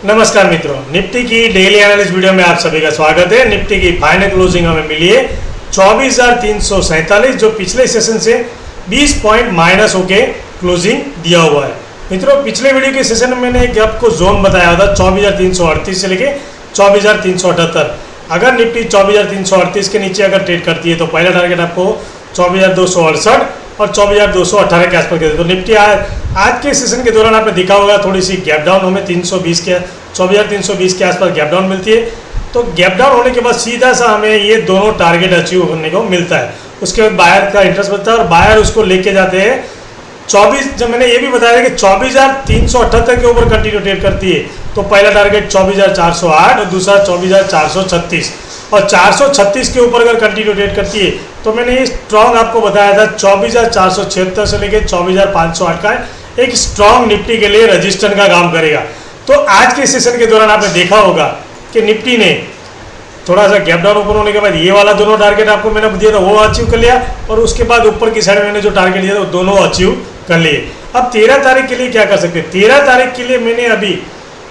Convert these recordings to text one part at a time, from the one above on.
नमस्कार मित्रों, निफ्टी की डेली एनालिसिस वीडियो में आप सभी का स्वागत है। निफ्टी की फाइनल क्लोजिंग हमें मिली है 24,347, जो पिछले सेशन से 20 पॉइंट माइनस होके क्लोजिंग दिया हुआ है। मित्रों, पिछले वीडियो के सेशन में मैंने एक आपको जोन बताया था 24,338 से लेके 24,378। अगर निफ्टी 24,338 के नीचे अगर ट्रेड करती है तो पहला टारगेट आपको 24,268 और 24,218 के आसपास देते। तो निफ्टी आज के सेशन के दौरान आपने देखा होगा थोड़ी सी गैप डाउन हमें 320 के 24,320 के आसपास गैप डाउन मिलती है। तो गैप डाउन होने के बाद सीधा सा हमें ये दोनों टारगेट अचीव करने को मिलता है। उसके बाद बायर का इंटरेस्ट बनता है और बायर उसको लेके जाते हैं 24। जब मैंने ये भी बताया कि 24,378 के ऊपर कंटिन्यू ट्रेड करती है तो पहला टारगेट 24,408 और दूसरा 24,436 और 436 के ऊपर अगर कंटिन्यू ट्रेड करती है तो मैंने ये स्ट्रॉन्ग आपको बताया था 24,476 से लेकर 24,508 का एक स्ट्रॉन्ग निफ्टी के लिए रजिस्टर का काम करेगा। तो आज के सेशन के दौरान आपने देखा होगा कि निफ्टी ने थोड़ा सा गैप डाउन ओपन होने के बाद ये वाला दोनों टारगेट आपको मैंने दिया था वो अचीव कर लिया और उसके बाद ऊपर की साइड में मैंने जो टारगेट दिया था वो दोनों अचीव कर लिए। अब 13 तारीख के लिए क्या कर सकते हैं? 13 तारीख के लिए मैंने अभी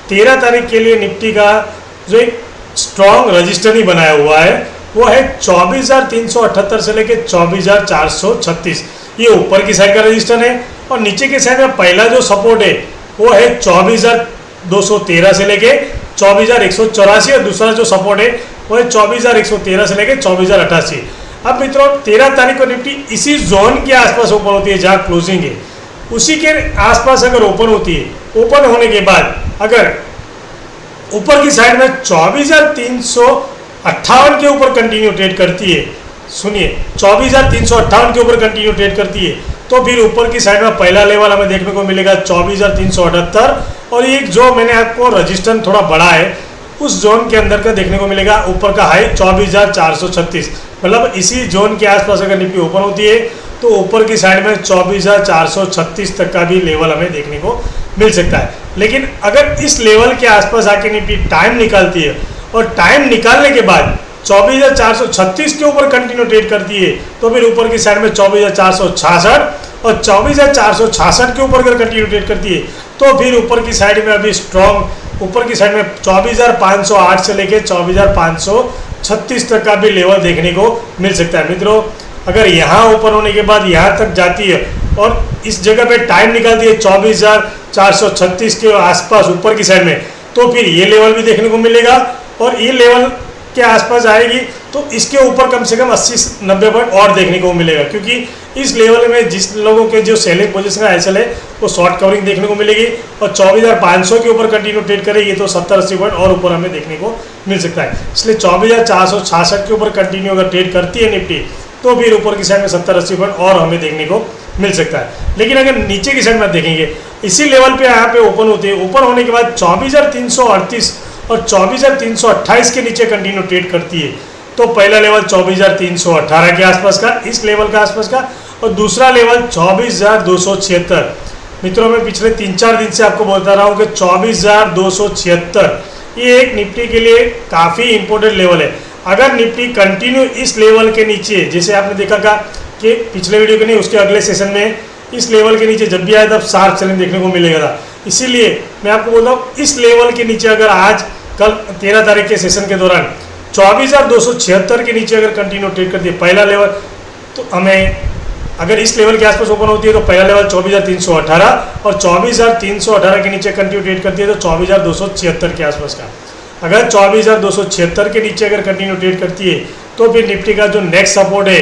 13 तारीख के लिए निफ्टी का जो एक स्ट्रॉन्ग रजिस्टर ही बनाया हुआ है वो है 24,378 से लेकर 24,436। ये ऊपर की साइड का रजिस्टर है और नीचे की साइड में पहला जो सपोर्ट है वो है 24,213 से लेके 24,184 और दूसरा जो सपोर्ट है वो है 24,113 से लेके 24,088। अब मित्रों 13 तारीख को निफ्टी इसी जोन के आसपास ओपन होती है जहाँ क्लोजिंग है, उसी के आसपास अगर ओपन होती है, ओपन होने के बाद अगर ऊपर की साइड में 24,358 के ऊपर कंटिन्यू ट्रेड करती है, सुनिए 24,358 के ऊपर कंटिन्यू ट्रेड करती है तो फिर ऊपर की साइड में पहला लेवल हमें देखने को मिलेगा 24,378 और एक जो मैंने आपको रजिस्टर थोड़ा बड़ा है उस जोन के अंदर का देखने को मिलेगा ऊपर का हाई 24,436। मतलब इसी जोन के आसपास अगर निफ्टी ओपन होती है तो ऊपर की साइड में 24,436 तक का भी लेवल हमें देखने को मिल सकता है। लेकिन अगर इस लेवल के आसपास आके निफ्टी टाइम निकालती है और टाइम निकालने के बाद 24,436 के ऊपर कंटिन्यू ट्रेड करती है तो फिर ऊपर की साइड में 24,466 और 24,466 के ऊपर अगर कंटिन्यू ट्रेड करती है तो फिर ऊपर की साइड में अभी स्ट्रॉन्ग ऊपर की साइड में 24,508 से लेकर 24,536 तक का भी लेवल देखने को मिल सकता है। मित्रों, अगर यहाँ ओपन होने के बाद यहाँ तक जाती है और इस जगह पे टाइम निकालती है 24,436 के आसपास ऊपर की साइड में तो फिर ये लेवल भी देखने को मिलेगा और ये लेवल के आसपास आएगी तो इसके ऊपर कम से कम 80-90 पॉइंट और देखने को मिलेगा, क्योंकि इस लेवल में जिस लोगों के जो सेलिंग पोजीशन का एसएल है वो शॉर्ट कवरिंग देखने को मिलेगी और 24,500 के ऊपर कंटिन्यू ट्रेड करेगी तो 70-80 पॉइंट और ऊपर हमें देखने को मिल सकता है। इसलिए 24,466 के ऊपर कंटिन्यू अगर ट्रेड करती है निफ्टी तो फिर ऊपर की साइड में 70-80 पॉइंट और हमें देखने को मिल सकता है। लेकिन अगर नीचे की साइड में देखेंगे इसी लेवल पे यहाँ पे ओपन होती है, ओपन होने के बाद 24,338 और 24,328 के नीचे कंटिन्यू ट्रेड करती है तो पहला लेवल 24,318 के आसपास का, इस लेवल के आसपास का, और दूसरा लेवल 24,276। मित्रों, मैं पिछले 3-4 दिन से आपको बोलता रहा हूँ कि 24,276 ये एक निफ्टी के लिए काफ़ी इंपॉर्टेंट लेवल है। अगर निफ्टी कंटिन्यू इस लेवल के नीचे, जैसे आपने देखा था कि पिछले वीडियो के नहीं उसके अगले सेशन में इस लेवल के नीचे जब भी आए तब शार्प सेलिंग देखने को मिलेगा था। इसीलिए मैं आपको बोलता हूँ इस लेवल के नीचे अगर आज कल 13 तारीख के सेशन के दौरान 24,276 के नीचे अगर कंटिन्यू ट्रेड करती है पहला लेवल तो हमें अगर इस लेवल के आसपास ओपन होती है तो पहला लेवल 24,318 और 24,318 के नीचे कंटिन्यू ट्रेड करती है तो 24,276 के आसपास का। अगर 24,276 के नीचे अगर कंटिन्यू ट्रेड करती है तो फिर निफ्टी का जो नेक्स्ट सपोर्ट है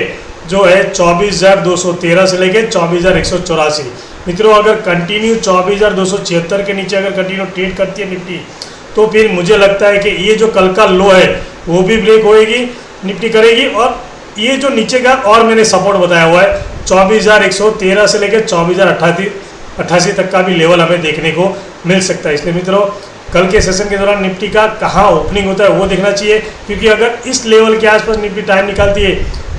जो है 24,213 से लेकर 24,184। मित्रों, अगर कंटिन्यू 24,276 के नीचे अगर कंटिन्यू ट्रेड करती है निफ्टी तो फिर मुझे लगता है कि ये जो कल का लो है वो भी ब्रेक होएगी, निफ्टी करेगी और ये जो नीचे का और मैंने सपोर्ट बताया हुआ है 24,113 से लेकर 24,088 तक का भी लेवल हमें देखने को मिल सकता है। इसलिए मित्रों, कल के सेशन के दौरान निफ्टी का कहाँ ओपनिंग होता है वो देखना चाहिए, क्योंकि अगर इस लेवल के आसपास निफ्टी टाइम निकालती है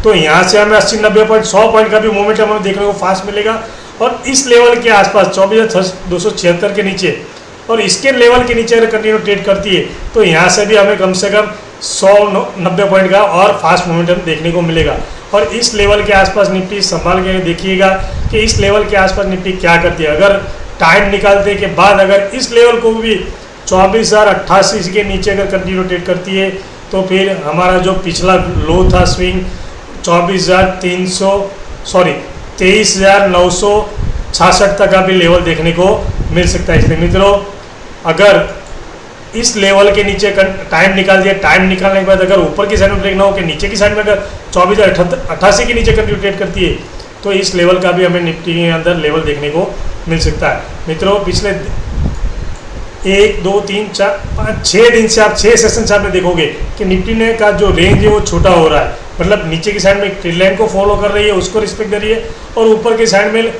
तो यहाँ से हमें 80-90 पॉइंट 100 पॉइंट का भी मोमेंटम हमें देखने को फास्ट मिलेगा और इस लेवल के आसपास 24,276 के नीचे और इसके लेवल के नीचे अगर कंटिन्यू ट्रेड करती है तो यहाँ से भी हमें कम से कम 100-90 पॉइंट का और फास्ट मोमेंटम देखने को मिलेगा। और इस लेवल के आसपास निफ्टी संभाल के देखिएगा कि इस लेवल के आसपास निफ्टी क्या करती है। अगर टाइम निकालने के बाद अगर इस लेवल को भी 24,088 के नीचे अगर कंटिन्यू ट्रेड करती है तो फिर हमारा जो पिछला लो था स्विंग 23,966 तक का भी लेवल देखने को मिल सकता है। इसलिए मित्रों अगर इस लेवल के नीचे टाइम निकाल दिया, टाइम निकालने के बाद अगर ऊपर की साइड में ब्रेक ना हो कि नीचे की साइड में अगर 24,088 के नीचे कंटिन्यू ट्रेड करती है तो इस लेवल का भी हमें निफ्टी के अंदर लेवल देखने को मिल सकता है। मित्रों पिछले 1 2 3 4 5 6 दिन से आप 6 सेशन से आपने देखोगे कि निफ्टी ने का जो रेंज है वो छोटा हो रहा है, मतलब नीचे की साइड में एक ट्रेंड लाइन को फॉलो कर रही है, उसको रिस्पेक्ट कर रही है और ऊपर की साइड में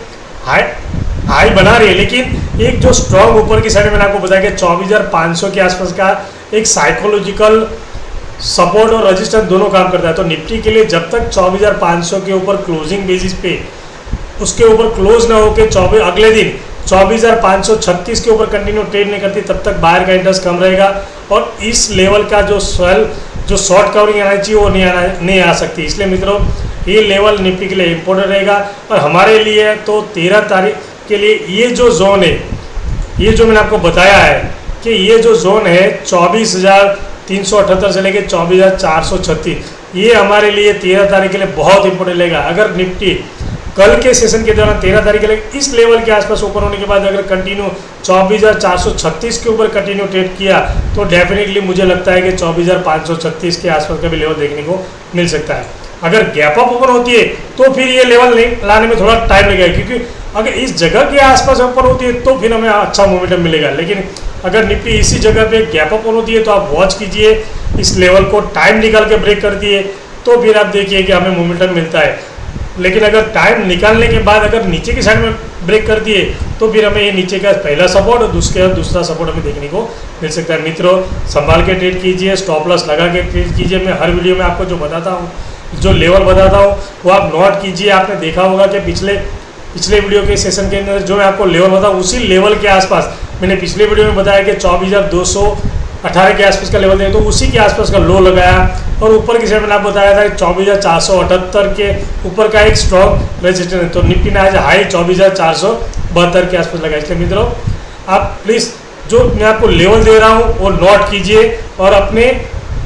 हाई बना रही है। लेकिन एक जो स्ट्रॉन्ग ऊपर की साइड में मैंने आपको बताया कि 24,500 के आसपास का एक साइकोलॉजिकल सपोर्ट और रेजिस्टेंस दोनों काम करता है। तो निफ्टी के लिए जब तक 24,500 के ऊपर क्लोजिंग बेसिस पे उसके ऊपर क्लोज ना होकर अगले दिन 24,536 के ऊपर कंटिन्यू ट्रेड नहीं करती तब तक बाहर का इंटरेस्ट कम रहेगा और इस लेवल का जो शॉर्ट कवरिंग आना चाहिए वो नहीं आ सकती। इसलिए मित्रों ये लेवल निफ्टी के लिए इम्पोर्टेंट रहेगा और हमारे लिए तो 13 तारीख के लिए ये जो जोन है, ये जो मैंने आपको बताया है कि ये जो जोन है 24,378 से लेकर 24,436, ये हमारे लिए 13 तारीख के लिए बहुत इंपॉर्टेंट रहेगा। अगर निफ्टी कल के सेशन के दौरान 13 तारीख के लिए इस लेवल के आसपास ओपन होने के बाद अगर कंटिन्यू 24,436 के ऊपर कंटिन्यू ट्रेड किया तो डेफिनेटली मुझे लगता है कि 24,536 के आसपास का भी लेवल देखने को मिल सकता है। अगर गैप अप ओपन होती है तो फिर ये लेवल नहीं लाने में थोड़ा टाइम लगेगा, क्योंकि अगर इस जगह के आसपास ओपन होती है तो फिर हमें अच्छा मोमेंटम मिलेगा। लेकिन अगर निफ्टी इसी जगह पे गैप अप ओपन होती है तो आप वॉच कीजिए, इस लेवल को टाइम निकाल के ब्रेक करती है तो फिर आप देखिए कि हमें मोमेंटम मिलता है। लेकिन अगर टाइम निकालने के बाद अगर नीचे की साइड में ब्रेक करती है तो फिर हमें ये नीचे का पहला सपोर्ट और दूसरा सपोर्ट हमें देखने को मिल सकता है। मित्रों संभाल के ट्रेड कीजिए, स्टॉप लॉस लगा के ट्रेड कीजिए। मैं हर वीडियो में आपको जो बताता हूँ, जो लेवल बताता हूँ वो आप नोट कीजिए। आपने देखा होगा कि पिछले वीडियो के सेशन के अंदर जो मैं आपको लेवल बताऊँ उसी लेवल के आसपास मैंने पिछले वीडियो में बताया कि 24,218 के आसपास का लेवल दें तो उसी के आसपास का लो लगाया और ऊपर की साइड मैंने आपको बताया था 24,478 के ऊपर का एक स्ट्रॉन्ग रेजिस्टेंस है। तो निफ्टी ने आज हाई 24,472 के आसपास लगाया। इसलिए मित्रों आप प्लीज़ जो मैं आपको लेवल दे रहा हूँ वो नोट कीजिए और अपने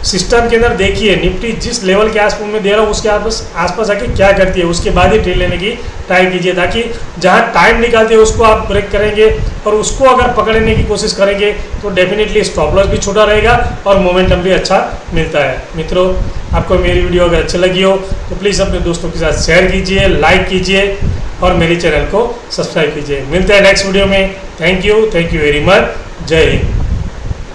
सिस्टम के अंदर देखिए निफ्टी जिस लेवल के आसपास में दे रहा हूँ उसके आसपास आके क्या करती है, उसके बाद ही ट्रेड लेने की ट्राई कीजिए, ताकि जहाँ टाइम निकालती है उसको आप ब्रेक करेंगे और उसको अगर पकड़ने की कोशिश करेंगे तो डेफिनेटली स्टॉप लॉस भी छोटा रहेगा और मोमेंटम भी अच्छा मिलता है। मित्रों आपको मेरी वीडियो अगर अच्छी लगी हो तो प्लीज़ अपने दोस्तों के साथ शेयर कीजिए, लाइक कीजिए और मेरे चैनल को सब्सक्राइब कीजिए। मिलते हैं नेक्स्ट वीडियो में। Thank you very much. जय हिंद।